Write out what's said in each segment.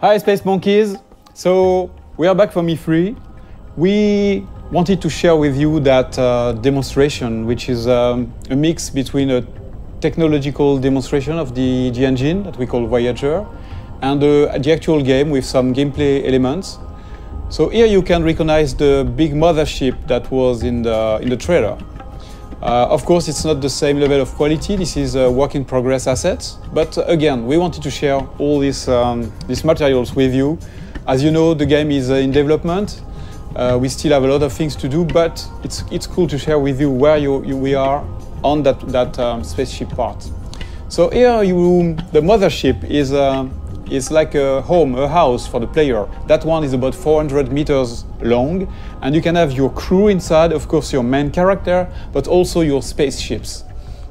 Hi Space Monkeys! So we are back from E3. We wanted to share with you that demonstration, which is a mix between a technological demonstration of the engine that we call Voyager and the actual game with some gameplay elements. So here you can recognize the big mothership that was in the trailer. Of course, it's not the same level of quality. This is a work-in-progress assets. But again, we wanted to share all these materials with you. As you know, the game is in development. We still have a lot of things to do, but it's cool to share with you where we are on that spaceship part. So here, the mothership is like a home, a house for the player. That one is about 400 meters long, and you can have your crew inside, of course your main character, but also your spaceships.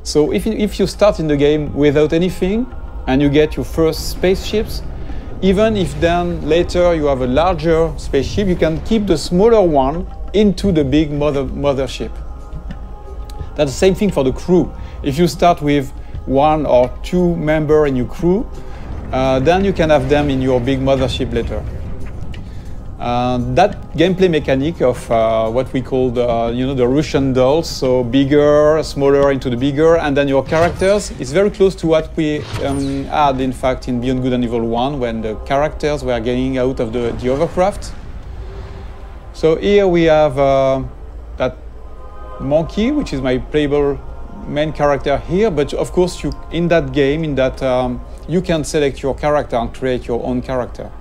So if you start in the game without anything, and you get your first spaceships, even if then later you have a larger spaceship, you can keep the smaller one into the big mothership. That's the same thing for the crew. If you start with 1 or 2 members in your crew, then you can have them in your big mothership later. That gameplay mechanic of what we call the Russian dolls, so bigger, smaller into the bigger, and then your characters, is very close to what we had in fact in Beyond Good and Evil 1, when the characters were getting out of the hovercraft. So here we have that monkey, which is my playable main character here, but of course in that game, you can select your character and create your own character.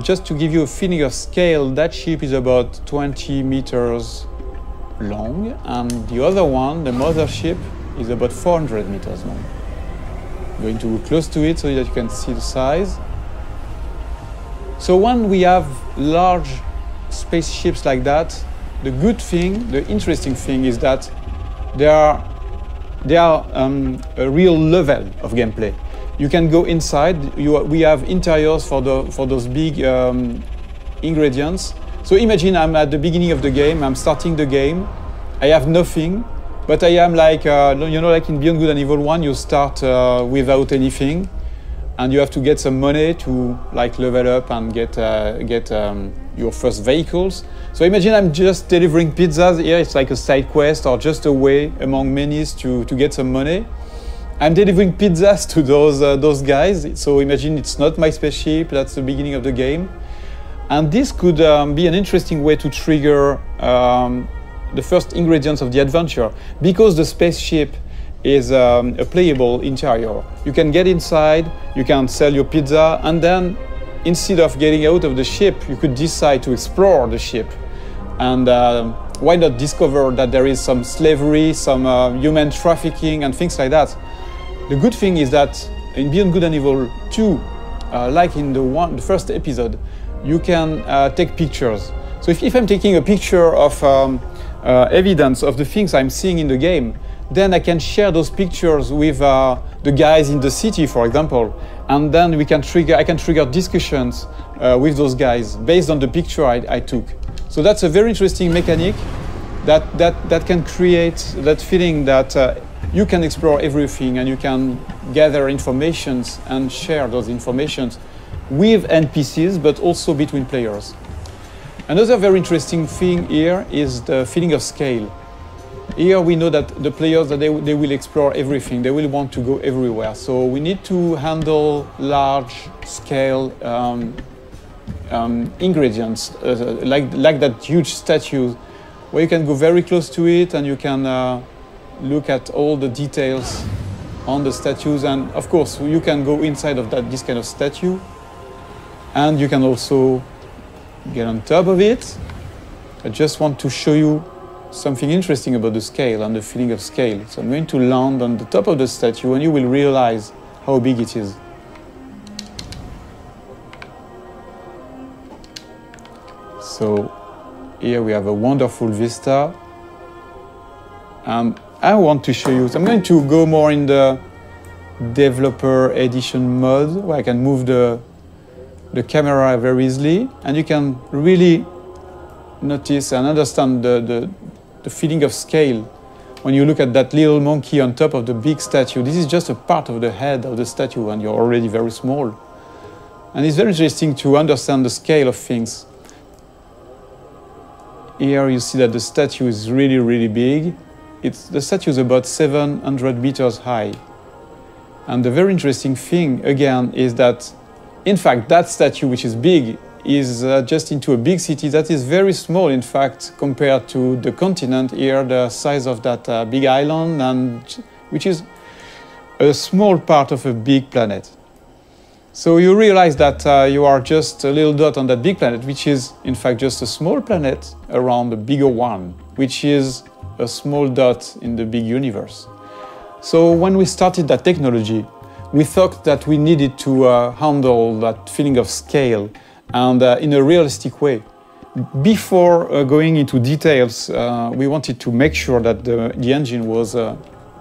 Just to give you a feeling of scale, that ship is about 20 meters long, and the other one, the mothership, is about 400 meters long. I'm going to go close to it so that you can see the size. So when we have large spaceships like that, the good thing, the interesting thing is that they are a real level of gameplay. You can go inside. We have interiors for those big ingredients. So imagine I'm at the beginning of the game. I'm starting the game. I have nothing, but I am like like in Beyond Good and Evil 1, you start without anything, and you have to get some money to like level up and get your first vehicles. So imagine I'm just delivering pizzas. Here it's like a side quest or just a way among many to get some money. I'm delivering pizzas to those guys. So imagine it's not my spaceship. That's the beginning of the game, and this could be an interesting way to trigger the first ingredients of the adventure, because the spaceship is a playable interior. You can get inside, you can sell your pizza, and then instead of getting out of the ship, you could decide to explore the ship. And why not discover that there is some slavery, some human trafficking and things like that. The good thing is that in Beyond Good and Evil 2, like in the first episode, you can take pictures. So if I'm taking a picture of evidence of the things I'm seeing in the game, then I can share those pictures with the guys in the city, for example, and then I can trigger discussions with those guys based on the picture I took. So that's a very interesting mechanic that can create that feeling that you can explore everything and you can gather informations and share those informations with NPCs, but also between players. Another very interesting thing here is the feeling of scale. Here we know that the players, they will explore everything. They will want to go everywhere. So we need to handle large-scale ingredients, like that huge statue, where you can go very close to it and you can look at all the details on the statues. And of course, you can go inside of this kind of statue, and you can also get on top of it. I just want to show you something interesting about the scale and the feeling of scale. So I'm going to land on the top of the statue, and you will realize how big it is. So here we have a wonderful vista, and I want to show you, so I'm going to go more in the developer edition mode, where I can move the camera very easily, and you can really notice and understand the feeling of scale when you look at that little monkey on top of the big statue. This is just a part of the head of the statue, and you're already very small. And it's very interesting to understand the scale of things. Here you see that the statue is really, really big. The statue is about 700 meters high. And the very interesting thing, again, is that, in fact, that statue, which is big, is just into a big city that is very small, in fact, compared to the continent here, the size of that big island, and which is a small part of a big planet. So you realize that you are just a little dot on that big planet, which is, in fact, just a small planet around a bigger one, which is a small dot in the big universe. So when we started that technology, we thought that we needed to handle that feeling of scale and in a realistic way. Before going into details, we wanted to make sure that the engine was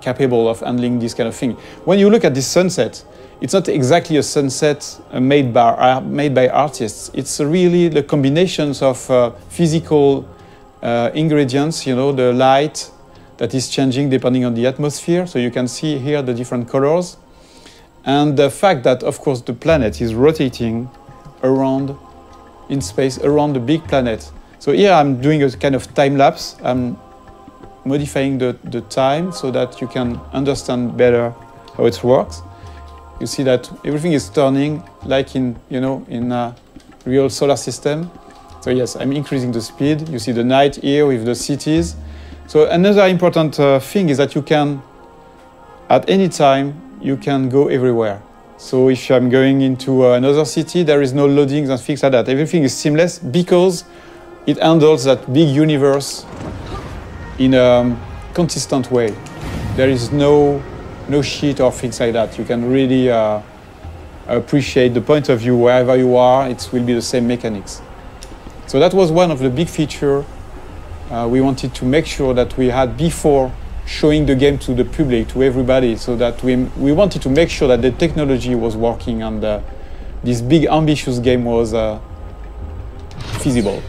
capable of handling this kind of thing. When you look at this sunset, it's not exactly a sunset made by artists. It's really the combinations of physical ingredients, you know, the light that is changing depending on the atmosphere. So you can see here the different colors. And the fact that, of course, the planet is rotating around in space, around the big planet. So here I'm doing a kind of time lapse. I'm modifying the time so that you can understand better how it works. You see that everything is turning like in a real solar system. So yes, I'm increasing the speed. You see the night here with the cities. So another important thing is that you can, at any time, you can go everywhere. So if I'm going into another city, there is no loadings and things like that. Everything is seamless because it handles that big universe in a consistent way. There is no shit or things like that. You can really appreciate the point of view wherever you are. It will be the same mechanics. So that was one of the big features we wanted to make sure that we had before showing the game to the public, to everybody, so that we wanted to make sure that the technology was working and this big ambitious game was feasible.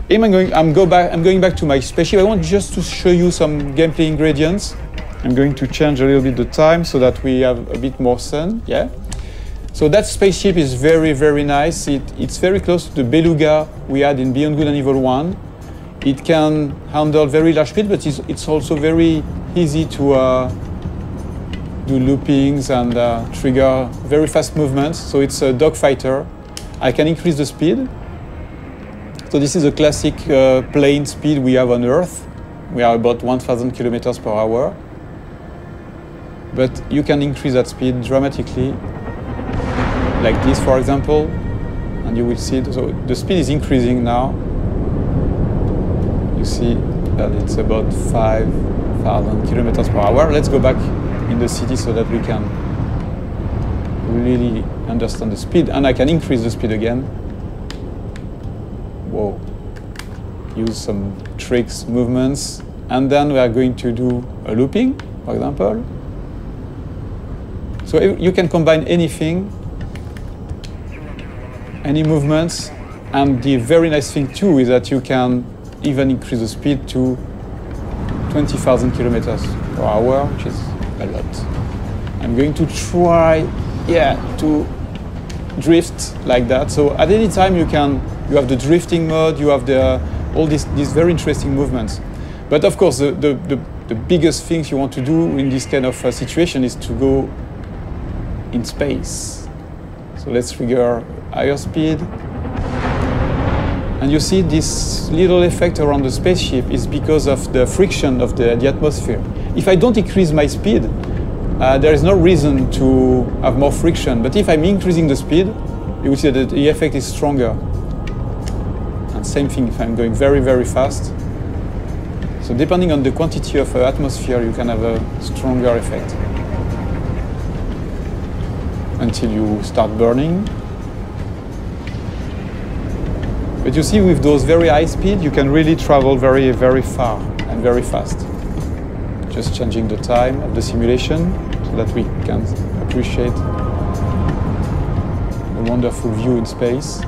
I'm going back to my spaceship. I want just to show you some gameplay ingredients. I'm going to change a little bit the time so that we have a bit more sun. Yeah. So that spaceship is very, very nice. It's very close to the Beluga we had in Beyond Good and Evil 1. It can handle very large speed, but it's also very easy to do loopings and trigger very fast movements. So it's a dogfighter. I can increase the speed. So this is a classic plane speed we have on Earth. We are about 1,000 kilometers per hour. But you can increase that speed dramatically, like this, for example, and you will see it. So the speed is increasing now. You see that it's about 5,000 kilometers per hour. Let's go back in the city so that we can really understand the speed. And I can increase the speed again. Whoa. Use some tricks, movements. And then we are going to do a looping, for example. So you can combine anything, any movements. And the very nice thing too is that you can even increase the speed to 20,000 kilometers per hour, which is a lot. I'm going to try, to drift like that. So at any time you have the drifting mode, you have all these very interesting movements. But of course, the biggest things you want to do in this kind of situation is to go in space. So let's trigger higher speed. And you see this little effect around the spaceship is because of the friction of the atmosphere. If I don't increase my speed, there is no reason to have more friction. But if I'm increasing the speed, you will see that the effect is stronger. And same thing if I'm going very, very fast. So depending on the quantity of atmosphere, you can have a stronger effect. Until you start burning. But you see, with those very high speed, you can really travel very, very far and very fast. Just changing the time of the simulation so that we can appreciate a wonderful view in space.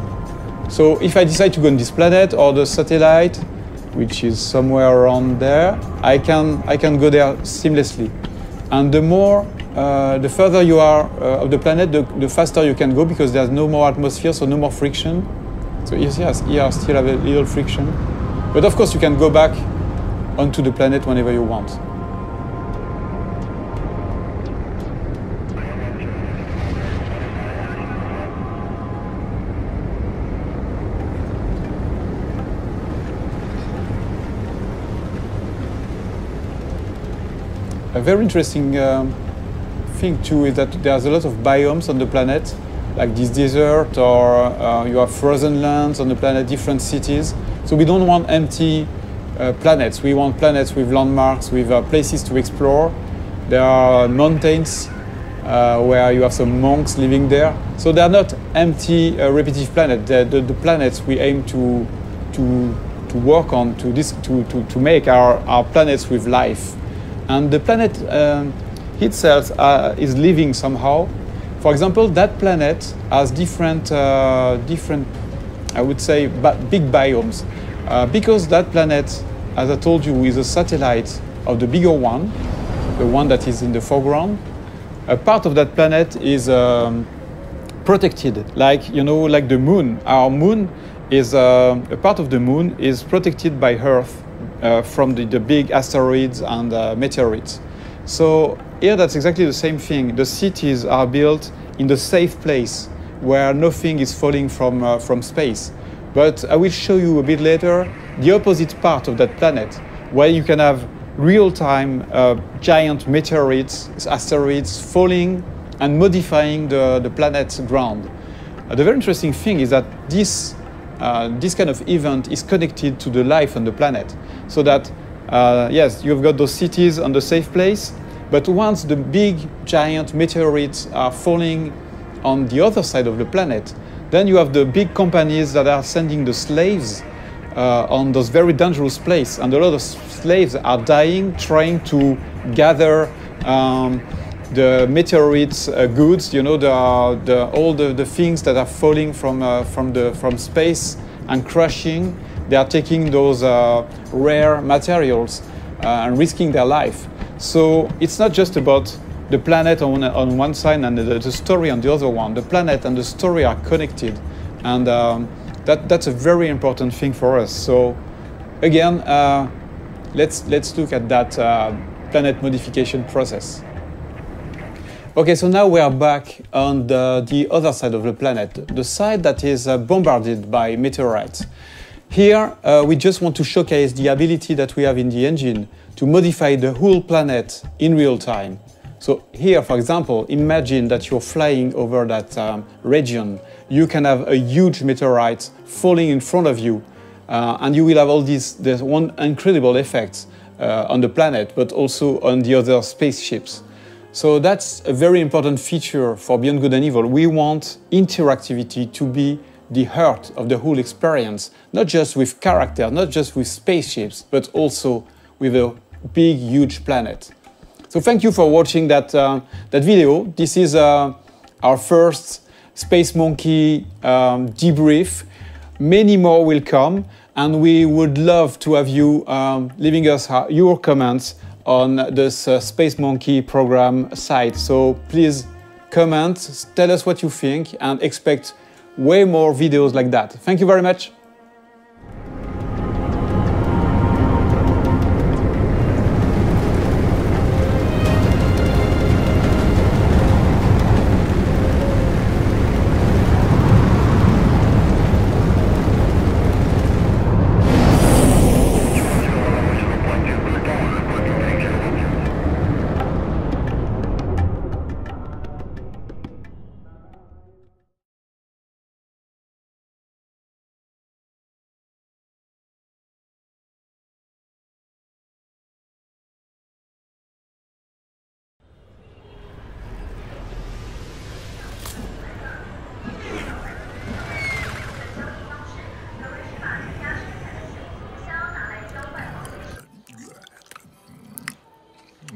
So if I decide to go on this planet or the satellite, which is somewhere around there, I can go there seamlessly. And the more the further you are of the planet, the faster you can go because there's no more atmosphere, so no more friction. So here still have a little friction. But of course you can go back onto the planet whenever you want. A very interesting thing too is that there's a lot of biomes on the planet, like this desert, or you have frozen lands on the planet, different cities. So we don't want empty planets. We want planets with landmarks, with places to explore. There are mountains where you have some monks living there. So they're not empty, repetitive planets. The planets we aim to work on, to make our planets with life. And the planet itself is living somehow. For example, that planet has different, I would say, big biomes. Because that planet, as I told you, is a satellite of the bigger one, the one that is in the foreground. A part of that planet is protected, like the moon. Our moon is a part of the moon is protected by Earth. From the big asteroids and meteorites. So here that's exactly the same thing. The cities are built in the safe place where nothing is falling from space. But I will show you a bit later the opposite part of that planet, where you can have real-time giant meteorites, asteroids falling and modifying the planet's ground. The very interesting thing is that this kind of event is connected to the life on the planet. So that, yes, you've got those cities on the safe place, but once the big, giant meteorites are falling on the other side of the planet, then you have the big companies that are sending the slaves on those very dangerous places. And a lot of slaves are dying trying to gather the meteorites goods, all the things that are falling from space and crashing. They are taking those rare materials and risking their life. So it's not just about the planet on one side and the story on the other one. The planet and the story are connected, and that's a very important thing for us. So again, let's look at that planet modification process. Okay, so now we are back on the other side of the planet, the side that is bombarded by meteorites. Here, we just want to showcase the ability that we have in the engine to modify the whole planet in real time. So here, for example, imagine that you're flying over that region. You can have a huge meteorite falling in front of you, and you will have all these one incredible effects on the planet, but also on the other spaceships. So that's a very important feature for Beyond Good and Evil. We want interactivity to be the heart of the whole experience, not just with character, not just with spaceships, but also with a big, huge planet. So thank you for watching that video. This is our first Space Monkey debrief. Many more will come, and we would love to have you leaving us your comments on this Space Monkey program site. So please comment, tell us what you think, and expect way more videos like that. Thank you very much.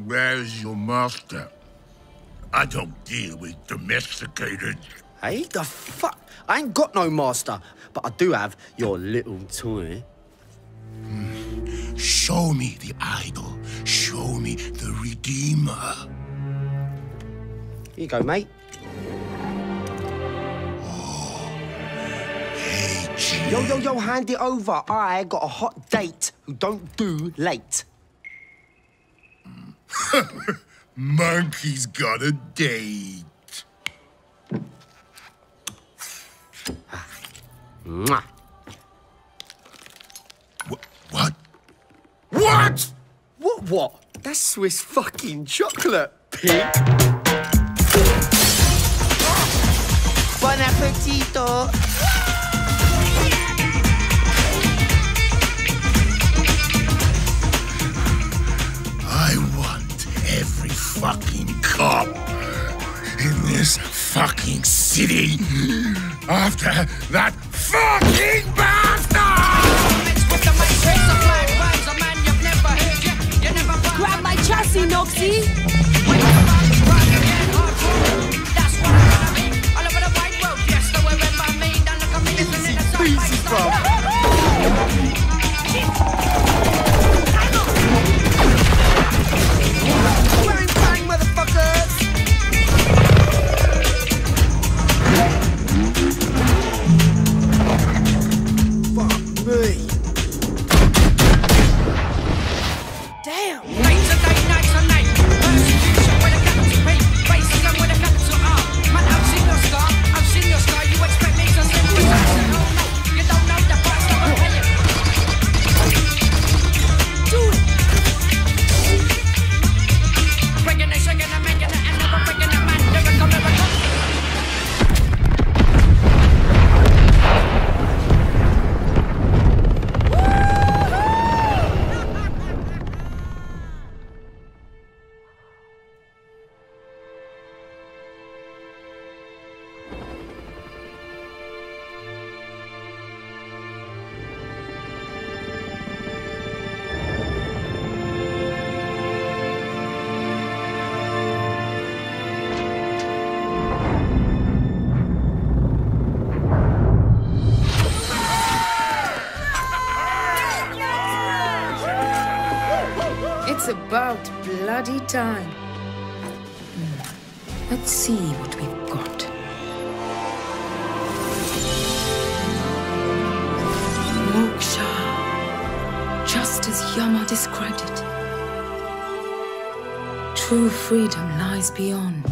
Where's your master? I don't deal with domesticated. Hey, the fuck? I ain't got no master, but I do have your little toy. Show me the idol. Show me the Redeemer. Here you go, mate. Yo, hand it over. I got a hot date who don't do late. Monkey's got a date. Mwah. What? What? What? That's Swiss fucking chocolate, pig. Bon appetito. I want every fucking cop in this fucking city after that fucking bastard! Grab my chassis, Noxie! Easy, bro. Wearing bang, motherfuckers! Fuck me. Damn! Nights and day, nights and night. Persecution with a capital P. Racism with a capital R. Man, I've seen your scar. I've seen your scar. You expect me to sympathize? No, you don't know the price that we're paying. Do it! Breaking and shaking and making it and never breaking it, man. Lyrical, lyrical. It's about bloody time. Let's see what we've got. Moksha. Just as Yama described it. True freedom lies beyond.